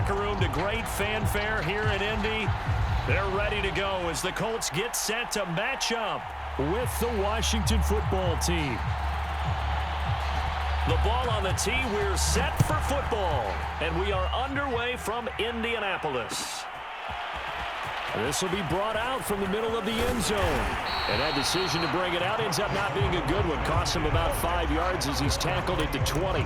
locker room to great fanfare here in Indy. They're ready to go as the Colts get set to match up with the Washington football team. The ball on the tee. We're set for football. And we are underway from Indianapolis. This will be brought out from the middle of the end zone. And that decision to bring it out ends up not being a good one. Costs him about 5 yards as he's tackled at the 20.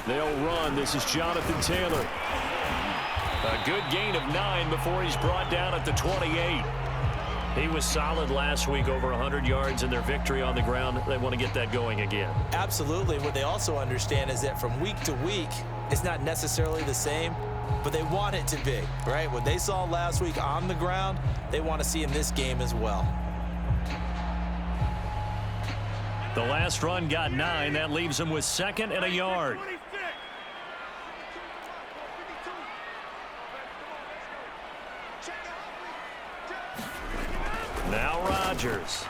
They'll run. This is Jonathan Taylor. A good gain of 9 before he's brought down at the 28. He was solid last week, over 100 yards in their victory on the ground. They want to get that going again. Absolutely. What they also understand is that from week to week, it's not necessarily the same, but they want it to be, right? What they saw last week on the ground, they want to see in this game as well. The last run got 9. That leaves him with 2nd and a yard. Now Rodgers.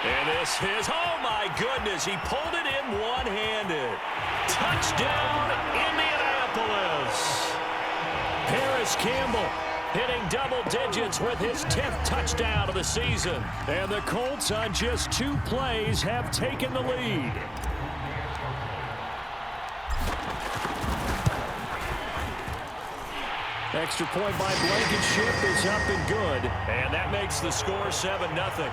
And this is, oh my goodness, he pulled it in one-handed. Touchdown, Indianapolis. Paris Campbell hitting double digits with his 10th touchdown of the season. And the Colts on just 2 plays have taken the lead. Extra point by Blankenship is up and good. And that makes the score 7-0.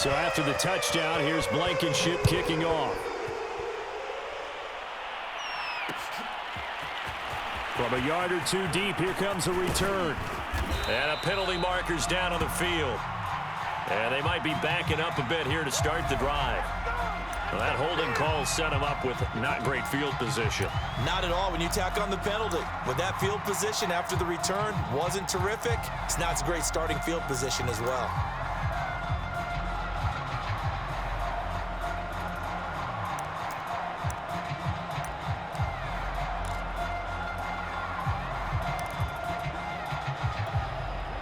So after the touchdown, here's Blankenship kicking off. From a yard or 2 deep, here comes a return. And a penalty marker's down on the field. And they might be backing up a bit here to start the drive. Well, that holding call set him up with not great field position. Not at all when you tack on the penalty. With that field position after the return wasn't terrific, it's not a great starting field position as well.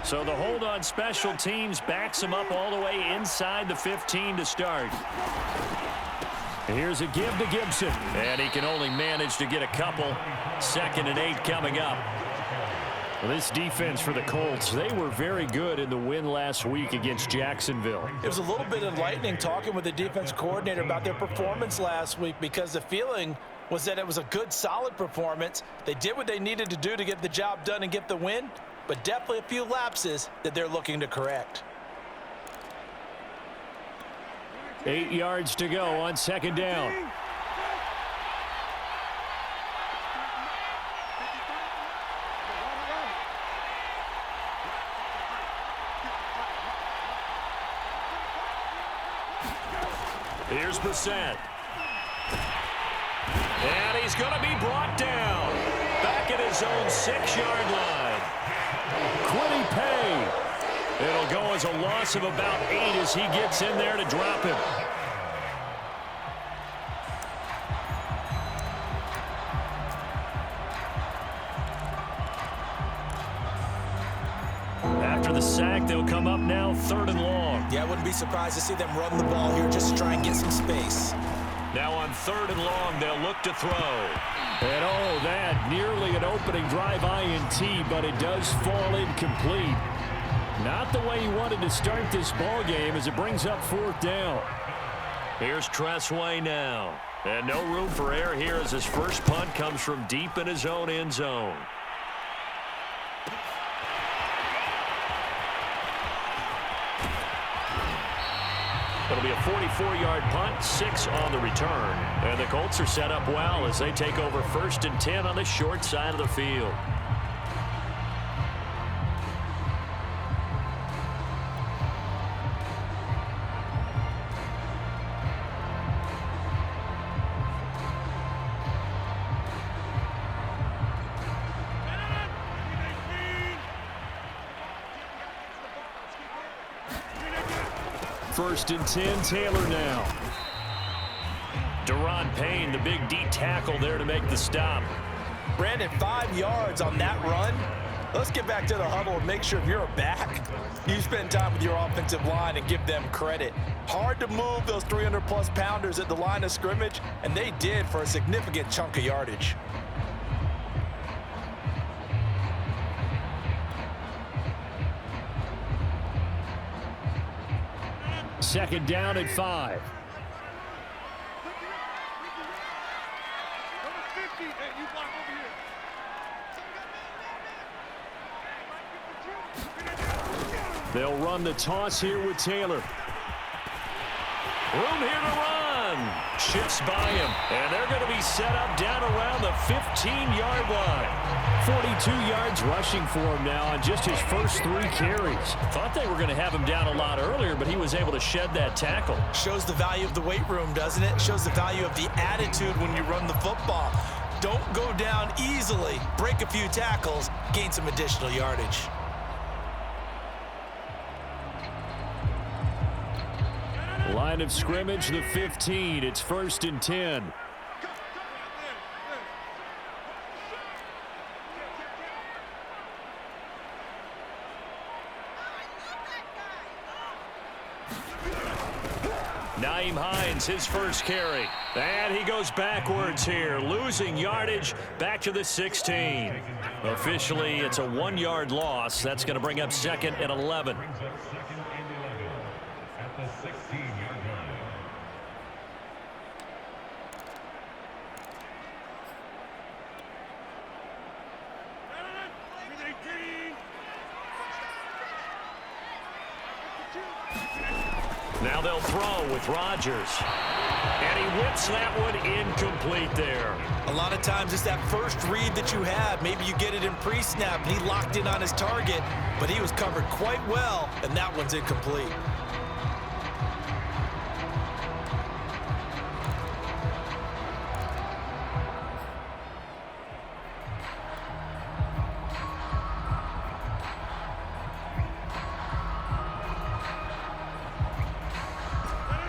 So the hold on special teams backs him up all the way inside the 15 to start. Here's a give to Gibson. And he can only manage to get a couple. 2nd and 8 coming up. Well, this defense for the Colts, they were very good in the win last week against Jacksonville. It was a little bit enlightening talking with the defense coordinator about their performance last week, because the feeling was that it was a good, solid performance. They did what they needed to do to get the job done and get the win, but definitely a few lapses that they're looking to correct. 8 yards to go on 2nd down. Here's Brissett. And he's going to be brought down. Back at his own 6-yard line. Quiddy Pay. It'll go as a loss of about 8 as he gets in there to drop him. After the sack, they'll come up now 3rd and long. Yeah, I wouldn't be surprised to see them run the ball here just to try and get some space. Now on 3rd and long, they'll look to throw. And oh, that nearly an opening drive INT, but it does fall incomplete. Not the way he wanted to start this ball game as it brings up 4th down. Here's Tressway now. And no room for error here as his first punt comes from deep in his own end zone. It'll be a 44-yard punt, 6 on the return. And the Colts are set up well as they take over 1st and 10 on the short side of the field. First and 10, Taylor now. Deron Payne, the big D tackle there to make the stop. Brandon, 5 yards on that run. Let's get back to the huddle and make sure if you're a back, you spend time with your offensive line and give them credit. Hard to move those 300-plus pounders at the line of scrimmage, and they did for a significant chunk of yardage. Second down at 5. They'll run the toss here with Taylor. Room here to run. Shifts by him. And they're going to be set up down around the 15-yard line. 42 yards rushing for him now on just his first 3 carries. Thought they were going to have him down a lot earlier, but he was able to shed that tackle. Shows the value of the weight room, doesn't it? Shows the value of the attitude when you run the football. Don't go down easily. Break a few tackles. Gain some additional yardage. Line of scrimmage, the 15. It's first and 10. Nyheim Hines, his first carry. And he goes backwards here, losing yardage back to the 16. Officially, it's a 1-yard loss. That's going to bring up second and 11. Now they'll throw with Rodgers. And he whips that one incomplete there. A lot of times it's that first read that you have. Maybe you get it in pre-snap, and he locked in on his target, but he was covered quite well, and that one's incomplete.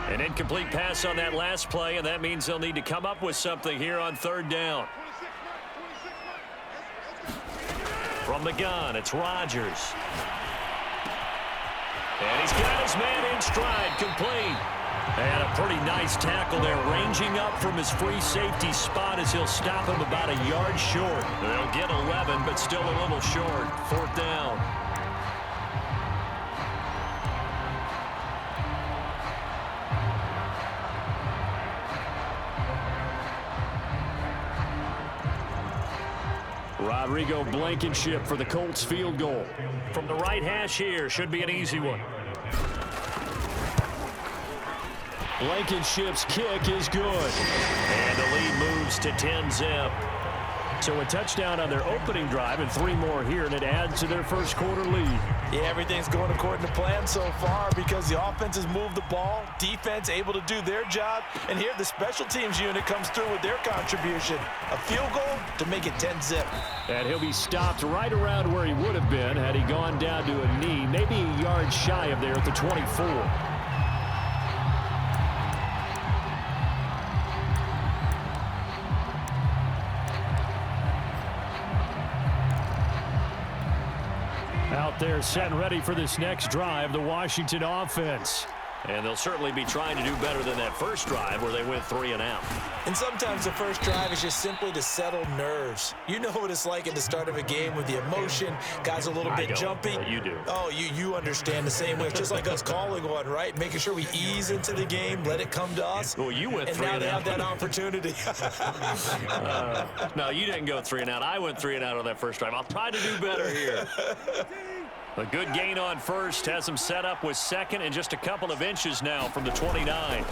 An incomplete pass on that last play, and that means they'll need to come up with something here on third down. From the gun, it's Rodgers. And he's got his man in stride, complete. And a pretty nice tackle there, ranging up from his free safety spot as he'll stop him about a yard short. They'll get 11, but still a little short. Fourth down. Rodrigo Blankenship for the Colts field goal. From the right hash here, should be an easy one. Blankenship's kick is good. And the lead moves to 10-zip. So a touchdown on their opening drive and 3 more here, and it adds to their first quarter lead. Yeah, everything's going according to plan so far because the offense has moved the ball, defense able to do their job, and here the special teams unit comes through with their contribution. A field goal to make it 10-zip. And he'll be stopped right around where he would have been had he gone down to a knee, maybe a yard shy of there at the 24. Out there set and ready for this next drive, the Washington offense. And they'll certainly be trying to do better than that first drive where they went 3 and out. And sometimes the first drive is just simply to settle nerves. You know what it's like at the start of a game with the emotion. Guys a little bit jumpy. You do. Oh, you understand the same way. It's just like us calling one, right? Making sure we ease into the game, let it come to us. Well, you went 3 and out. And now they have that opportunity. No, you didn't go 3 and out. I went 3 and out on that first drive. I'll try to do better here. A good gain on first has them set up with second and just a couple of inches now from the 29.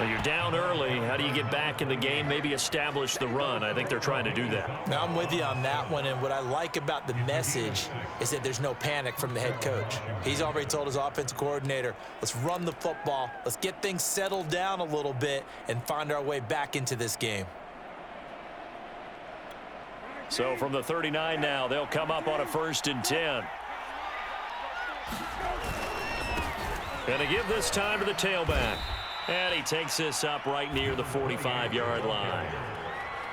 Well, you're down early. How do you get back in the game? Maybe establish the run. I think they're trying to do that. Now, I'm with you on that one, and what I like about the message is that there's no panic from the head coach. He's already told his offensive coordinator, let's run the football, let's get things settled down a little bit and find our way back into this game. So from the 39 now, they'll come up on a 1st and 10. Gonna give this time to the tailback. And he takes this up right near the 45-yard line.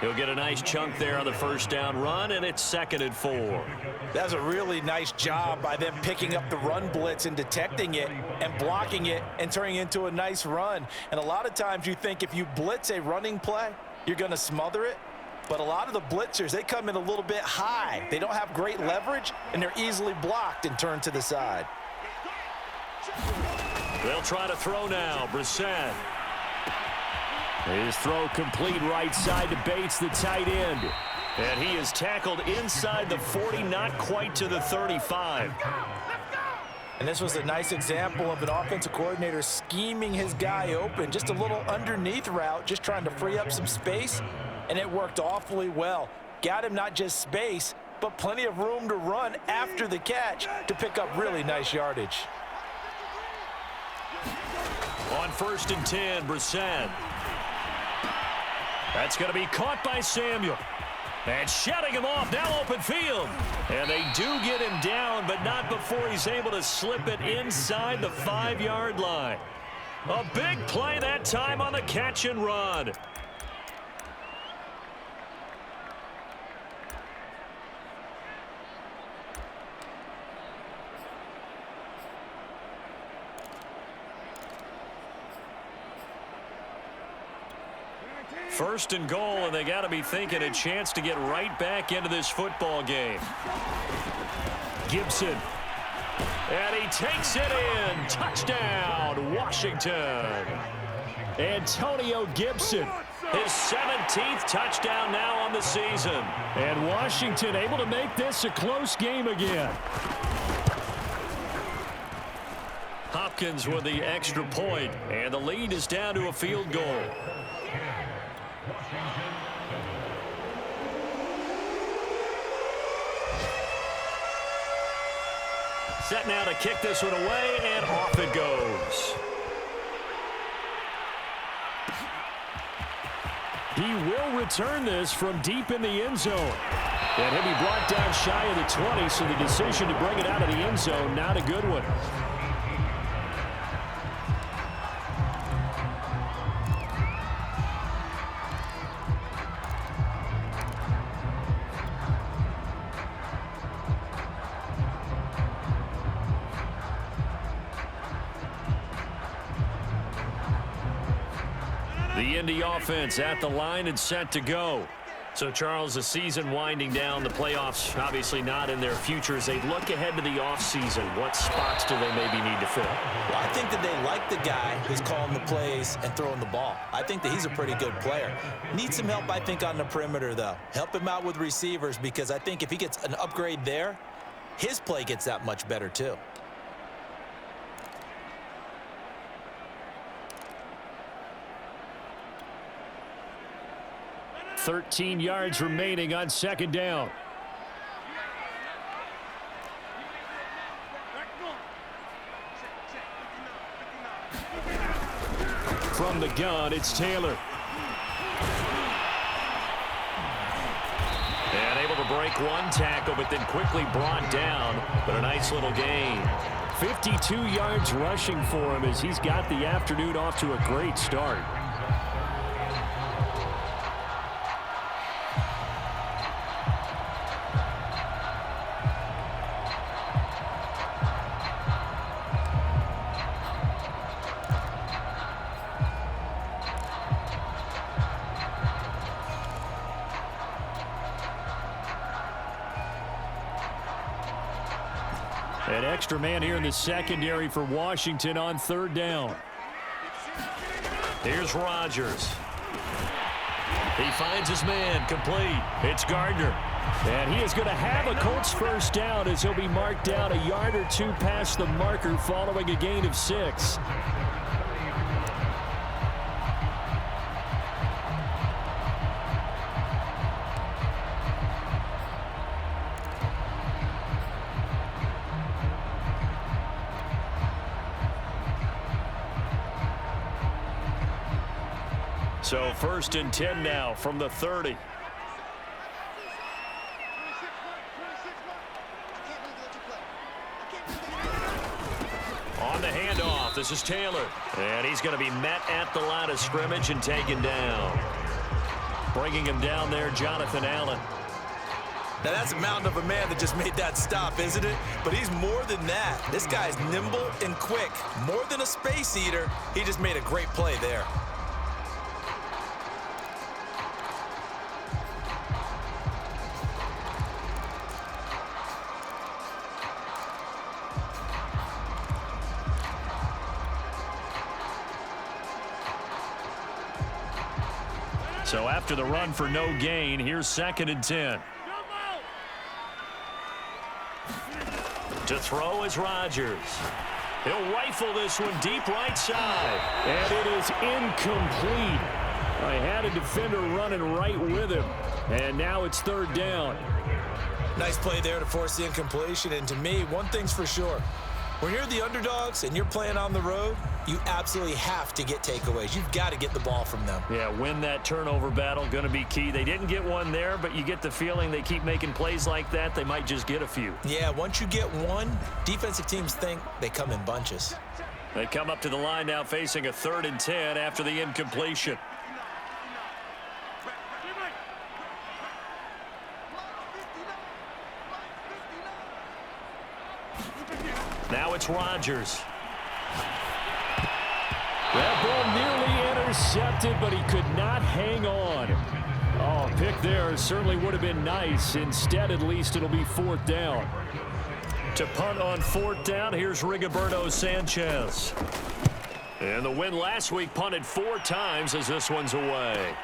He'll get a nice chunk there on the first down run, and it's 2nd and 4. That's a really nice job by them picking up the run blitz and detecting it and blocking it and turning it into a nice run. And a lot of times you think if you blitz a running play, you're going to smother it. But a lot of the blitzers, they come in a little bit high. They don't have great leverage, and they're easily blocked and turned to the side. They'll try to throw now. Brissett. His throw complete right side to Bates, the tight end. And he is tackled inside the 40, not quite to the 35. And this was a nice example of an offensive coordinator scheming his guy open. Just a little underneath route, just trying to free up some space. And it worked awfully well. Got him not just space, but plenty of room to run after the catch to pick up really nice yardage. On 1st and 10, Brissett. That's going to be caught by Samuel. And shutting him off, now open field. And they do get him down, but not before he's able to slip it inside the 5-yard line. A big play that time on the catch and run. First and goal, and they got to be thinking a chance to get right back into this football game. Gibson. And he takes it in. Touchdown, Washington. Antonio Gibson. His 17th touchdown now on the season. And Washington able to make this a close game again. Hopkins with the extra point, and the lead is down to a field goal. Set now to kick this one away, and off it goes. He will return this from deep in the end zone. And he'll be brought down shy of the 20, so the decision to bring it out of the end zone, not a good one. The Indy offense at the line and set to go. So, Charles, the season winding down, the playoffs obviously not in their future. As they look ahead to the offseason, what spots do they maybe need to fill? Well, I think that they like the guy who's calling the plays and throwing the ball. I think that he's a pretty good player. Needs some help, I think, on the perimeter, though. Help him out with receivers, because I think if he gets an upgrade there, his play gets that much better, too. 13 yards remaining on 2nd down. From the gun, it's Taylor. And able to break one tackle, but then quickly brought down. But a nice little gain. 52 yards rushing for him as he's got the afternoon off to a great start. An extra man here in the secondary for Washington on 3rd down. Here's Rodgers. He finds his man, complete. It's Gardner. And he is going to have a Colts first down as he'll be marked down a yard or two past the marker following a gain of 6. So 1st and 10 now from the 30. handoff. This is Taylor. And he's going to be met at the line of scrimmage and taken down. Bringing him down there, Jonathan Allen. Now, that's a mountain of a man that just made that stop, isn't it? But he's more than that. This guy's nimble and quick. More than a space eater, he just made a great play there. So after the run for no gain, here's 2nd and 10. To throw is Rodgers. He'll rifle this one deep right side. And it is incomplete. I had a defender running right with him. And now it's 3rd down. Nice play there to force the incompletion. And to me, one thing's for sure. When you're the underdogs and you're playing on the road, you absolutely have to get takeaways. You've got to get the ball from them. Yeah, win that turnover battle, going to be key. They didn't get one there, but you get the feeling they keep making plays like that, they might just get a few. Yeah, once you get one, defensive teams think they come in bunches. They come up to the line now facing a 3rd and 10 after the incompletion. Now it's Rodgers. That ball nearly intercepted, but he could not hang on. Oh, pick there certainly would have been nice. Instead, at least, it'll be 4th down. To punt on 4th down, here's Rigoberto Sanchez. And the win last week punted 4 times as this one's away.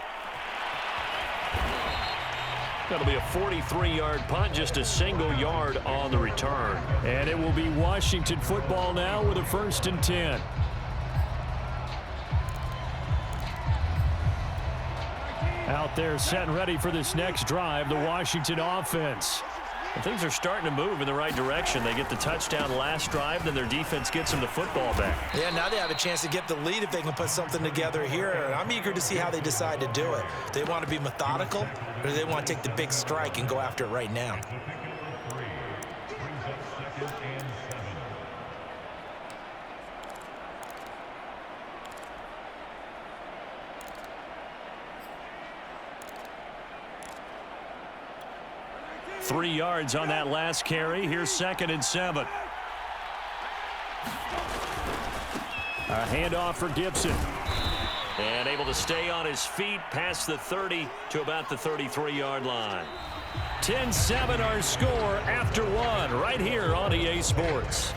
That'll be a 43-yard punt, just a single yard on the return. And it will be Washington football now with a 1st and 10. Out there set and ready for this next drive, the Washington offense. And things are starting to move in the right direction. They get the touchdown last drive, then their defense gets them the football back. Yeah, now they have a chance to get the lead if they can put something together here. And I'm eager to see how they decide to do it. Do they want to be methodical, or do they want to take the big strike and go after it right now? Three yards on that last carry. Here's 2nd and 7. A handoff for Gibson. And able to stay on his feet past the 30 to about the 33-yard line. 10-7 our score after 1 right here on EA Sports.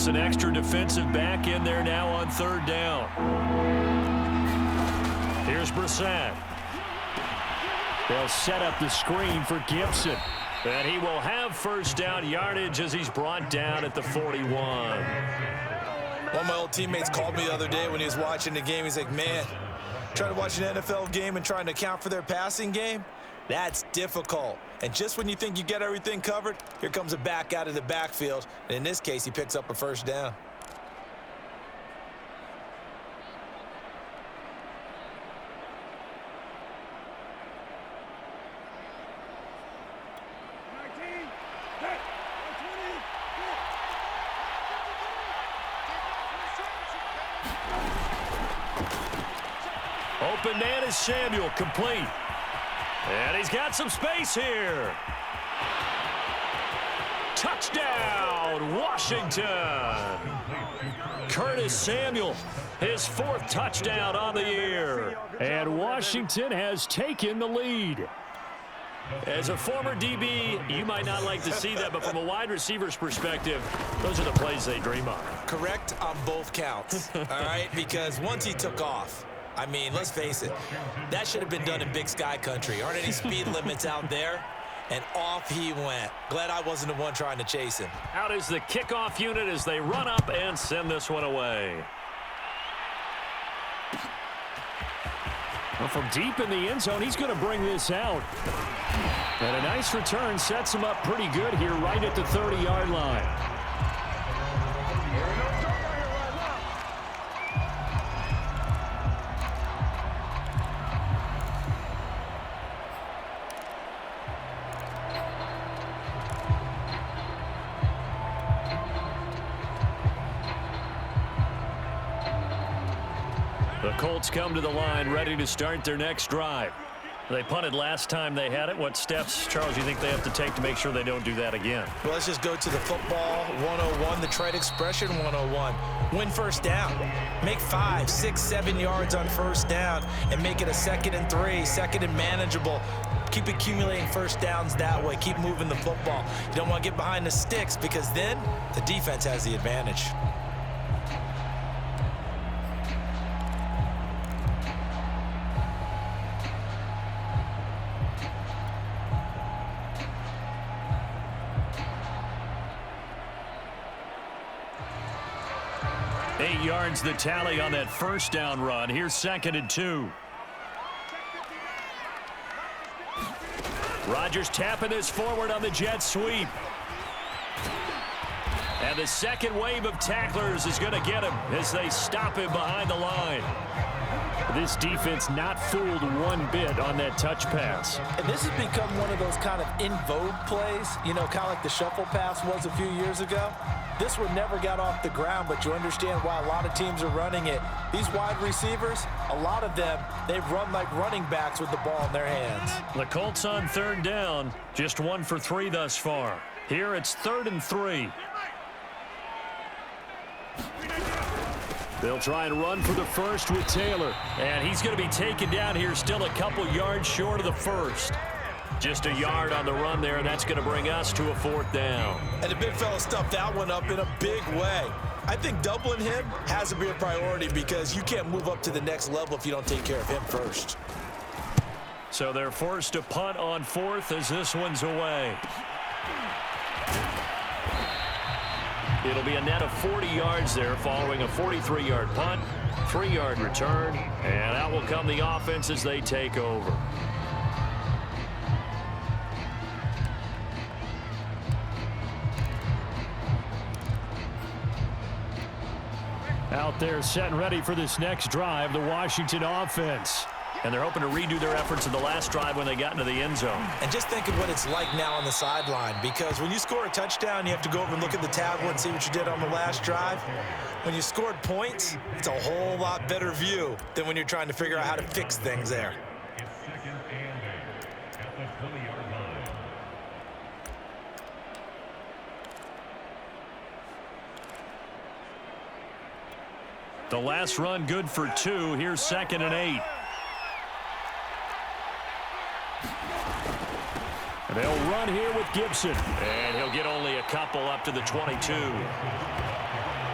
An extra defensive back in there now on 3rd down. Here's Brissett. They'll set up the screen for Gibson. And he will have 1st down yardage as he's brought down at the 41. One of my old teammates called me the other day when he was watching the game. He's like, man, trying to watch an NFL game and trying to account for their passing game, that's difficult. And just when you think you get everything covered, here comes a back out of the backfield. And in this case, he picks up a 1st down. Open man is Samuel, complete. And he's got some space here. Touchdown, Washington. Curtis Samuel, his 4th touchdown on the year. And Washington has taken the lead. As a former DB, you might not like to see that, but from a wide receiver's perspective, those are the plays they dream of. Correct on both counts, all right? Because once he took off, I mean, let's face it, that should have been done in Big Sky country. Aren't any speed limits out there? And off he went. Glad I wasn't the one trying to chase him. Out is the kickoff unit as they run up and send this one away. Well, from deep in the end zone, he's going to bring this out. And a nice return sets him up pretty good here right at the 30-yard line. The Colts come to the line ready to start their next drive. They punted last time they had it. What steps, Charles, you think they have to take to make sure they don't do that again? Well, let's just go to the football 101, the trade expression 101. Win first down. Make 5, 6, 7 yards on first down and make it a 2nd and 3, 2nd and manageable. Keep accumulating first downs that way. Keep moving the football. You don't want to get behind the sticks because then the defense has the advantage. Yards the tally on that first down run. Here's 2nd and 2. Rodgers tapping this forward on the jet sweep. And the second wave of tacklers is going to get him as they stop him behind the line. This defense not fooled one bit on that touch pass. And this has become one of those kind of in vogue plays, you know, kind of like the shuffle pass was a few years ago. This one never got off the ground, but you understand why a lot of teams are running it. These wide receivers, a lot of them, they run like running backs with the ball in their hands. The Colts on 3rd down, just 1 for 3 thus far. Here it's 3rd and 3. They'll try and run for the first with Taylor. And he's going to be taken down here, still a couple yards short of the first. Just a yard on the run there, and that's going to bring us to a 4th down. And the big fella stuffed that one up in a big way. I think doubling him has to be a priority because you can't move up to the next level if you don't take care of him first. So they're forced to punt on 4th as this one's away. It'll be a net of 40 yards there following a 43-yard punt, 3-yard return, and out will come the offense as they take over. Out there set and ready for this next drive, the Washington offense. And they're hoping to redo their efforts in the last drive when they got into the end zone. And just think of what it's like now on the sideline, because when you score a touchdown, you have to go over and look at the tablet and see what you did on the last drive. When you scored points, it's a whole lot better view than when you're trying to figure out how to fix things there. The last run good for 2. Here's 2nd and 8. They'll run here with Gibson. And he'll get only a couple up to the 22.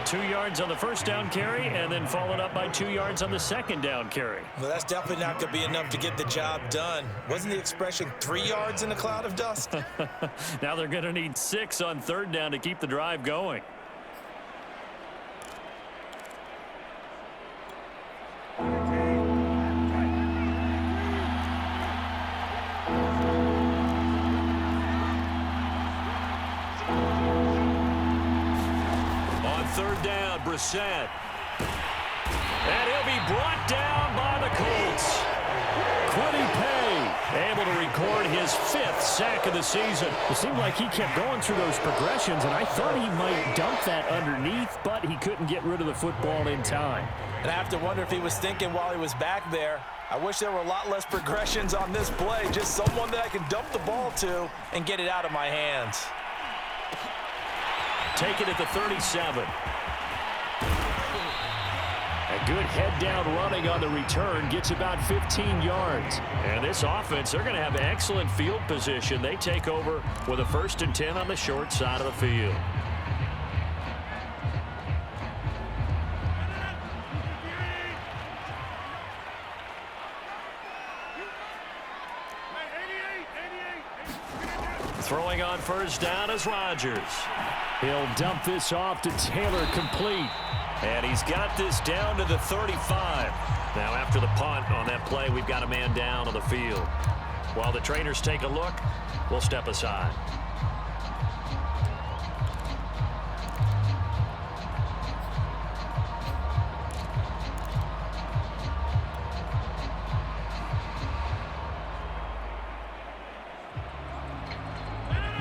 2 yards on the first down carry, and then followed up by 2 yards on the second down carry. Well, that's definitely not going to be enough to get the job done. Wasn't the expression 3 yards in a cloud of dust? Now they're going to need 6 on 3rd down to keep the drive going. Brissett. And he'll be brought down by the Colts. Quiddy Pay able to record his 5th sack of the season. It seemed like he kept going through those progressions, and I thought he might dump that underneath, but he couldn't get rid of the football in time. And I have to wonder if he was thinking while he was back there, I wish there were a lot less progressions on this play, just someone that I can dump the ball to and get it out of my hands. Take it at the 37. A good head-down running on the return gets about 15 yards. And this offense, they're going to have excellent field position. They take over with a 1st and 10 on the short side of the field. Throwing on first down is Rodgers. He'll dump this off to Taylor, complete. And he's got this down to the 35. Now after the punt on that play, we've got a man down on the field. While the trainers take a look, we'll step aside.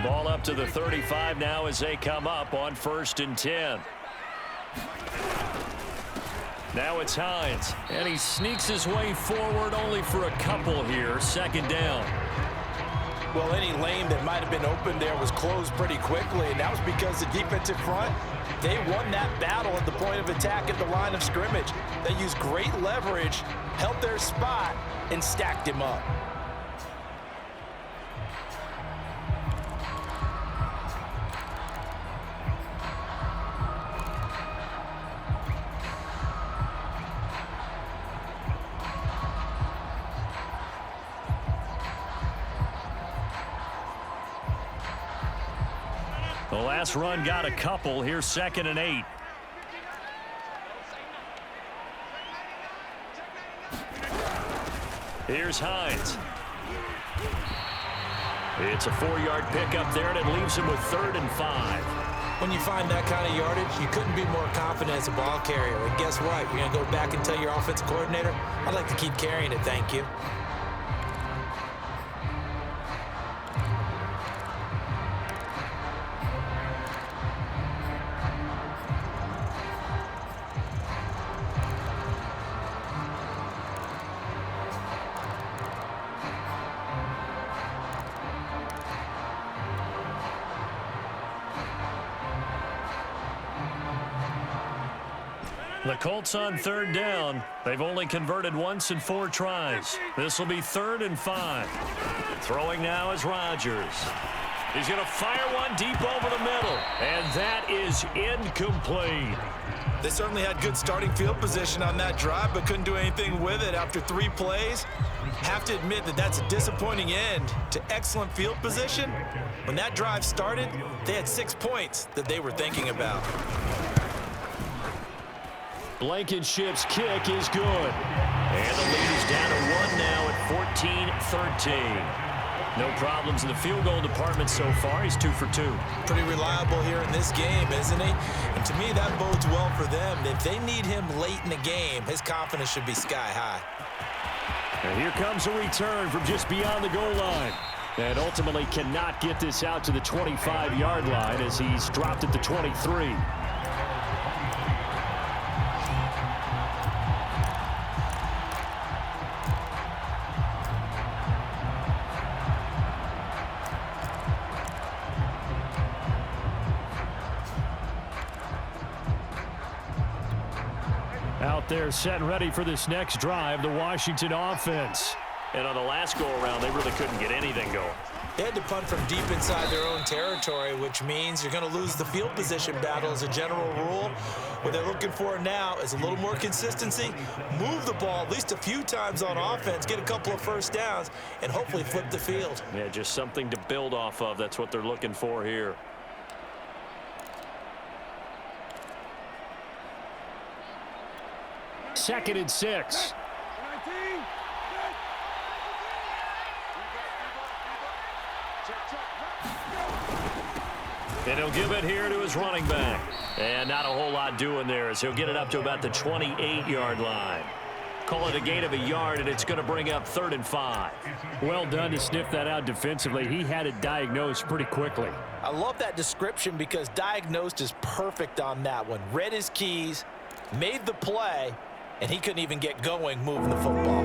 Ball up to the 35 now as they come up on 1st and 10. Now it's Hines, and he sneaks his way forward only for a couple here. 2nd down. Well, any lane that might have been open there was closed pretty quickly, and that was because the defensive front, they won that battle at the point of attack at the line of scrimmage. They used great leverage, held their spot, and stacked him up. The last run got a couple. Here's 2nd and 8. Here's Hines. It's a 4-yard pickup there, and it leaves him with 3rd and 5. When you find that kind of yardage, you couldn't be more confident as a ball carrier. And guess what? You're going to go back and tell your offensive coordinator, I'd like to keep carrying it, thank you. The Colts on 3rd down. They've only converted once in 4 tries. This will be 3rd and 5. Throwing now is Rodgers. He's going to fire one deep over the middle, and that is incomplete. They certainly had good starting field position on that drive, but couldn't do anything with it after 3 plays. Have to admit that that's a disappointing end to excellent field position. When that drive started, they had 6 points that they were thinking about. Blankenship's kick is good. And the lead is down to 1 now at 14-13. No problems in the field goal department so far. He's 2 for 2. Pretty reliable here in this game, isn't he? And to me, that bodes well for them. If they need him late in the game, his confidence should be sky high. And here comes a return from just beyond the goal line. And ultimately cannot get this out to the 25-yard line as he's dropped at the 23. Out there set and ready for this next drive, the Washington offense. And on the last go-around, they really couldn't get anything going. They had to punt from deep inside their own territory, which means you're going to lose the field position battle as a general rule. What they're looking for now is a little more consistency, move the ball at least a few times on offense, get a couple of first downs, and hopefully flip the field. Yeah, just something to build off of. That's what they're looking for here. Second and 6. And he'll give it here to his running back. And not a whole lot doing there as he'll get it up to about the 28-yard line. Call it a gain of a yard, and it's going to bring up 3rd and 5. Well done to sniff that out defensively. He had it diagnosed pretty quickly. I love that description because diagnosed is perfect on that one. Read his keys, made the play, and he couldn't even get going moving the football.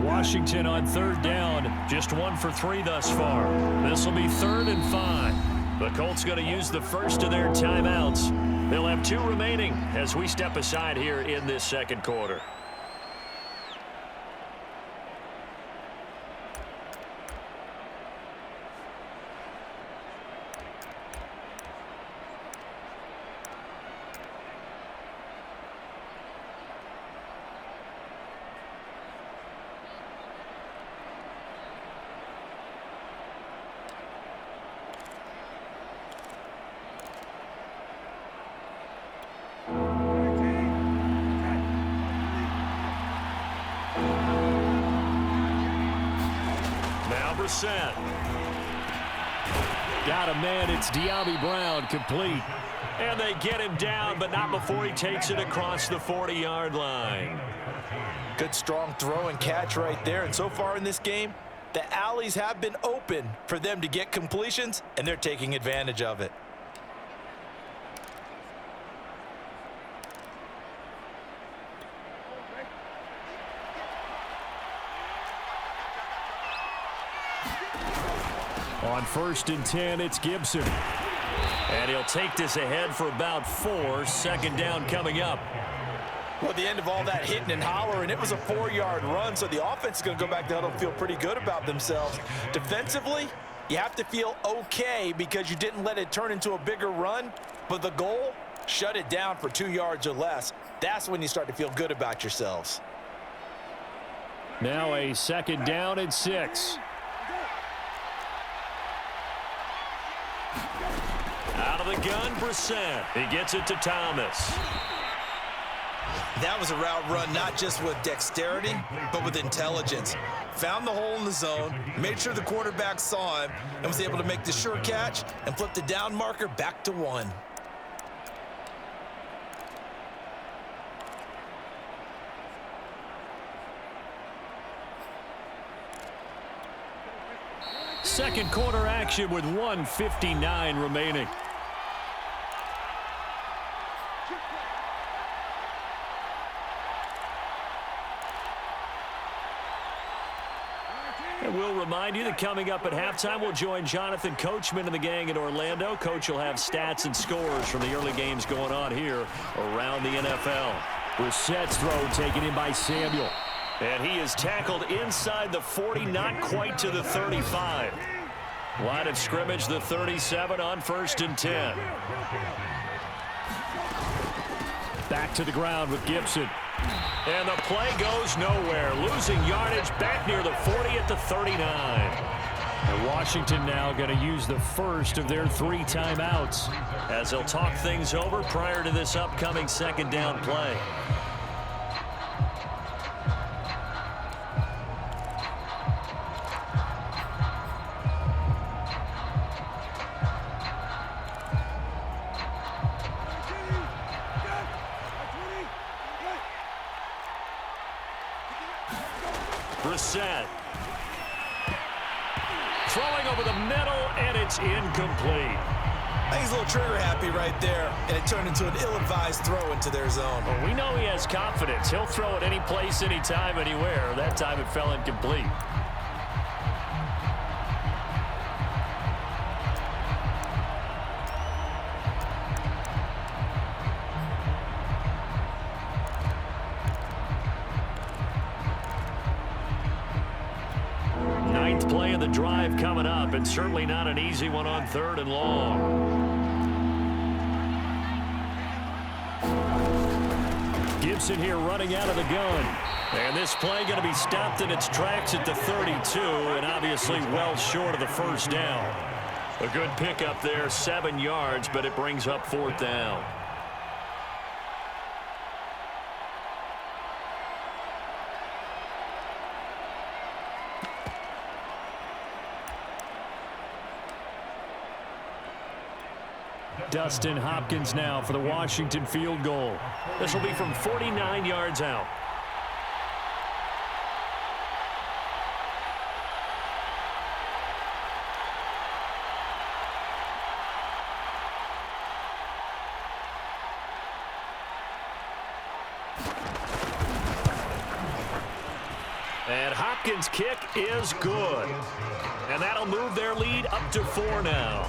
Washington on 3rd down. Just 1 for 3 thus far. This will be 3rd and 5. The Colts going to use the first of their timeouts. They'll have 2 remaining as we step aside here in this second quarter. Brissett. Got a man. It's De'Ami Brown, complete. And they get him down, but not before he takes it across the 40-yard line. Good, strong throw and catch right there. And so far in this game, the alleys have been open for them to get completions, and they're taking advantage of it. On 1st and 10, it's Gibson. And he'll take this ahead for about 4. Second down coming up. Well, at the end of all that hitting and hollering, it was a 4-yard run, so the offense is going to go back to huddle and feel pretty good about themselves. Defensively, you have to feel okay because you didn't let it turn into a bigger run, but the goal, shut it down for 2 yards or less. That's when you start to feel good about yourselves. Now a 2nd down and 6. Out of the gun, Brissett. He gets it to Thomas. That was a route run not just with dexterity, but with intelligence. Found the hole in the zone, made sure the quarterback saw him, and was able to make the sure catch and flip the down marker back to 1. Second quarter action with 1:59 remaining. And we'll remind you that coming up at halftime, we'll join Jonathan Coachman and the gang in Orlando. Coach will have stats and scores from the early games going on here around the NFL. Brissett's throw taken in by Samuel. And he is tackled inside the 40, not quite to the 35. Line of scrimmage, the 37 on 1st and 10. Back to the ground with Gibson. And the play goes nowhere. Losing yardage back near the 40 at the 39. And Washington now going to use the first of their 3 timeouts, as they'll talk things over prior to this upcoming 2nd down play. Brissett. Throwing over the middle, and it's incomplete. I think he's a little trigger happy right there, and it turned into an ill-advised throw into their zone. Well, we know he has confidence. He'll throw it any place, anytime, anywhere. That time it fell incomplete. Play of the drive coming up, and certainly not an easy one on 3rd and long. Gibson here running out of the gun. And this play going to be stopped in its tracks at the 32, and obviously well short of the 1st down. A good pickup there, 7 yards, but it brings up 4th down. Dustin Hopkins now for the Washington field goal. This will be from 49 yards out. And Hopkins' kick is good. And that'll move their lead up to 4 now.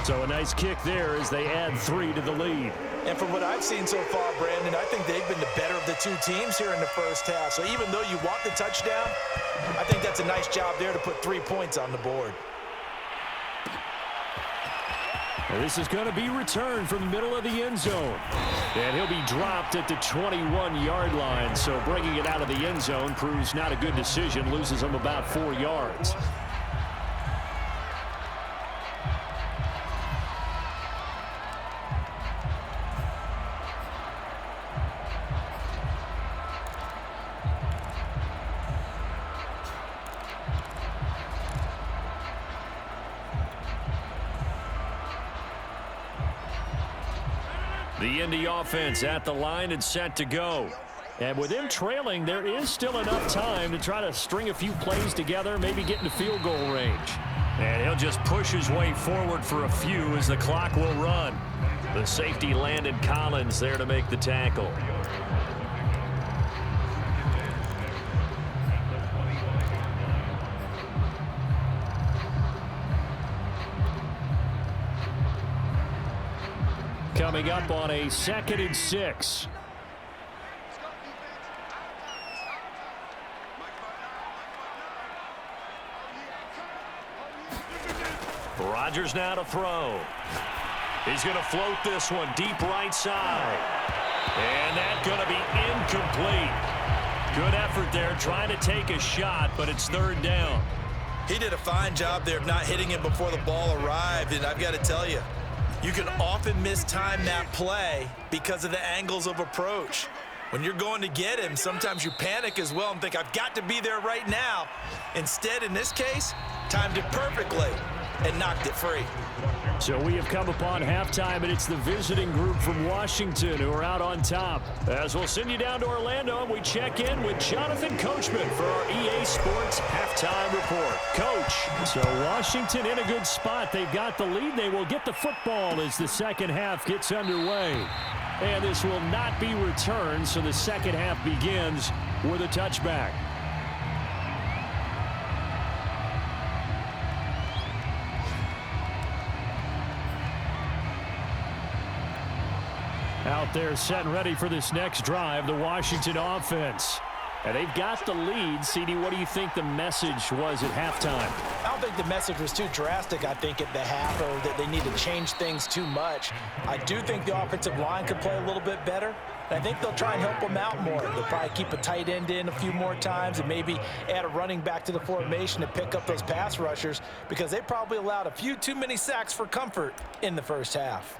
So a nice kick there as they add 3 to the lead. And from what I've seen so far, Brandon, I think they've been the better of the 2 teams here in the first half. So even though you want the touchdown, I think that's a nice job there to put 3 points on the board. And this is going to be returned from the middle of the end zone. And he'll be dropped at the 21-yard line. So bringing it out of the end zone proves not a good decision. Loses him about 4 yards. The Indy offense at the line and set to go. And with them trailing, there is still enough time to try to string a few plays together, maybe get into field goal range. And he'll just push his way forward for a few as the clock will run. The safety Landon Collins there to make the tackle. Coming up on a 2nd and 6. Rodgers now to throw. He's going to float this one deep right side. And that's going to be incomplete. Good effort there trying to take a shot, but it's 3rd down. He did a fine job there of not hitting him before the ball arrived, and I've got to tell you, you can often mistime that play because of the angles of approach. When you're going to get him, sometimes you panic as well and think, I've got to be there right now. Instead, in this case, timed it perfectly and knocked it free. So we have come upon halftime, and it's the visiting group from Washington who are out on top. As we'll send you down to Orlando, and we check in with Jonathan Coachman for our EA Sports Halftime Report. Coach, so Washington in a good spot. They've got the lead. They will get the football as the second half gets underway. And this will not be returned, so the second half begins with a touchback. Out there set and ready for this next drive, the Washington offense. And they've got the lead. CD, what do you think the message was at halftime? I don't think the message was too drastic, I think, at the half, or that they need to change things too much. I do think the offensive line could play a little bit better. And I think they'll try and help them out more. They'll probably keep a tight end in a few more times and maybe add a running back to the formation to pick up those pass rushers, because they probably allowed a few too many sacks for comfort in the first half.